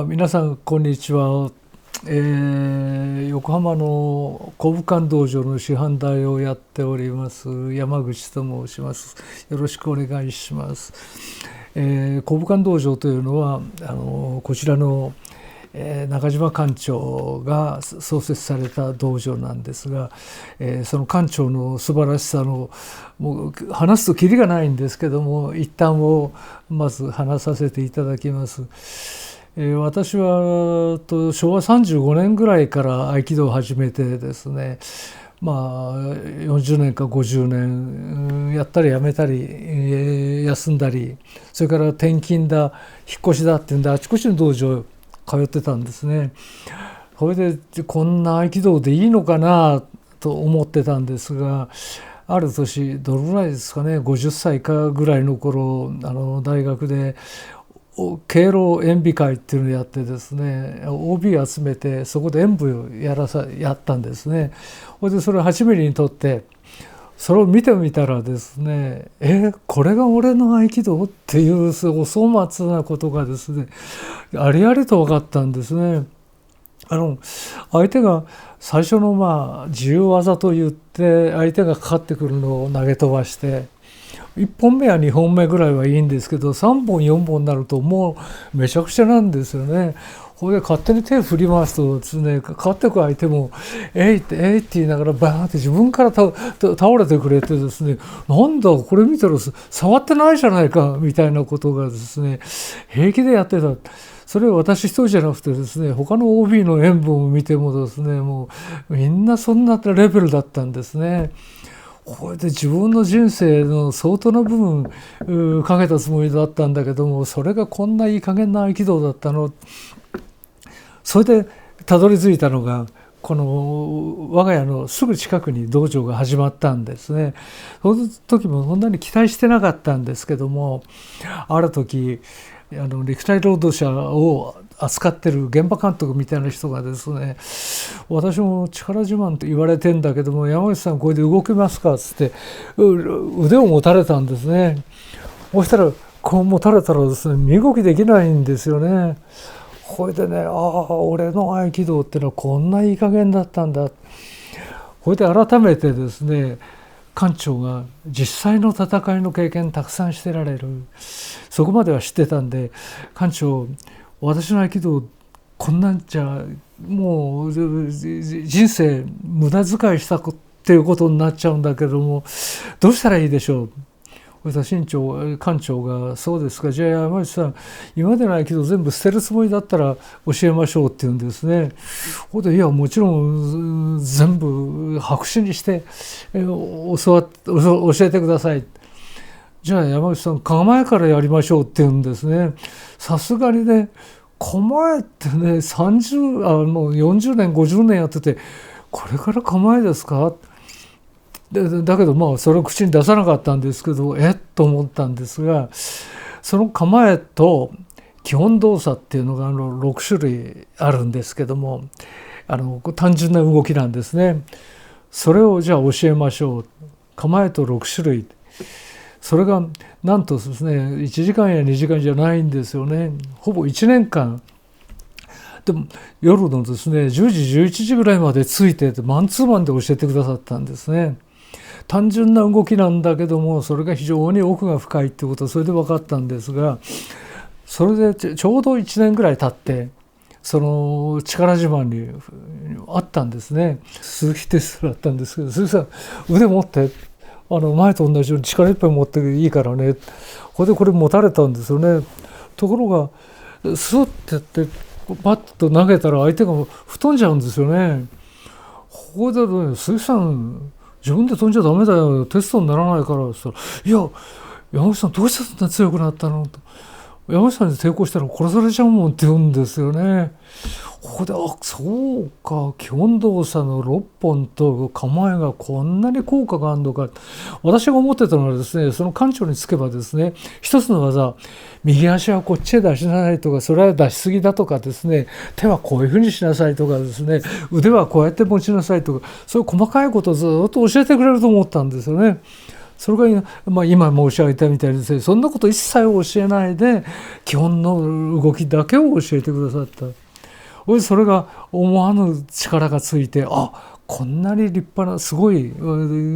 皆さんこんにちは。横浜の古武館道場の師範代をやっております山口と申します。よろしくお願いします。古武館道場というのはこちらの中島館長が創設された道場なんですが、その館長の素晴らしさのもう話すときりがないんですけども、一端をまず話させていただきます。私は昭和35年ぐらいから合気道を始めてですね、40年か50年やったりやめたり休んだり、それから転勤だ引っ越しだっていうんであちこちの道場通ってたんですね。それでこんな合気道でいいのかなと思ってたんですが、ある年どのぐらいですかね、50歳かぐらいの頃大学で敬老演舞会っていうのをやってですね、 OB 集めてそこで演舞をやったんですね。それを8ミリに撮ってそれを見てみたらですね、これが俺の合気道っていうお粗末なことがですねありありと分かったんですね。相手が最初の自由技といって相手がかかってくるのを投げ飛ばして、1本目や2本目ぐらいはいいんですけど、3本4本になるともうめちゃくちゃなんですよね。これで勝手に手を振り回すとですね、かかってく相手も「えい」って「えい」って言いながらバーンって自分から倒れてくれてですね、なんだこれ見たら触ってないじゃないかみたいなことがですね平気でやってた。それは私一人じゃなくてですね、他の OB の演舞を見てもですね、もうみんなそんなレベルだったんですね。これで自分の人生の相当な部分かけたつもりだったんだけども、それがこんないい加減な合気道だったの。それでたどり着いたのがこの我が家のすぐ近くに道場が始まったんですね。その時もそんなに期待してなかったんですけども、ある時肉体労働者を扱ってる現場監督みたいな人がですね、私も力自慢と言われてんだけども山口さんこれで動けますかっつって腕を持たれたんですね。そしたらこう持たれたらですね身動きできないんですよね。これでね、俺の合気道ってのはこんないい加減だったんだ。これで改めてですね、館長が実際の戦いの経験たくさんしてられる、そこまでは知ってたんで、館長私の合気道こんなんじゃもう人生無駄遣いしたっていうことになっちゃうんだけどもどうしたらいいでしょう。館長がそうですか、じゃあ山内さん今までの合気道全部捨てるつもりだったら教えましょうって言うんですね。いやもちろん全部白紙にして教えてください。じゃあ山口さん構えからやりましょうって言うんですね。さすがにね、構えってねもう40年50年やっててこれから構えですか。だけどそれを口に出さなかったんですけどと思ったんですが、その構えと基本動作っていうのが6種類あるんですけども、単純な動きなんですね。それをじゃあ教えましょう。構えと6種類、それがなんとですね1時間や2時間じゃないんですよね。ほぼ1年間でも夜のですね10時11時ぐらいまでついてマンツーマンで教えてくださったんですね。単純な動きなんだけどもそれが非常に奥が深いってことはそれで分かったんですが、それでちょうど1年ぐらい経ってその力自慢にあったんですね。鈴木哲だったんですけど、鈴木さん腕持って前と同じように力いっぱい持っていいからね。これ持たれたんですよね。ところがスッてやってバッと投げたら相手が吹っ飛んじゃうんですよね。ここでね、鈴木さん自分で飛んじゃダメだよ、テストにならないからって言ったら、いや山口さんどうしてそんな強くなったのと、山口さんに抵抗したら殺されちゃうもんって言うんですよね。ここでそうか、基本動作の6本と構えがこんなに効果があるのか。私が思ってたのはですね、その館長につけばですね、一つの技、右足はこっちへ出しなさいとか、それは出しすぎだとかですね、手はこういうふうにしなさいとかですね、腕はこうやって持ちなさいとか、そういう細かいことをずっと教えてくれると思ったんですよね。それが、今申し上げたみたいにですね、そんなこと一切教えないで基本の動きだけを教えてくださった。それが思わぬ力がついて、こんなに立派なすごい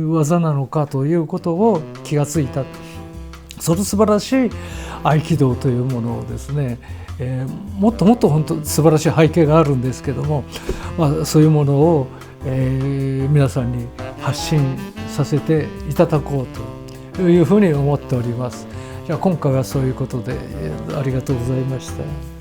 技なのかということを気がついた。その素晴らしい合気道というものをですね、もっともっと本当素晴らしい背景があるんですけども、そういうものを、皆さんに発信させていただこうというふうに思っております。じゃあ今回はそういうことで、ありがとうございました。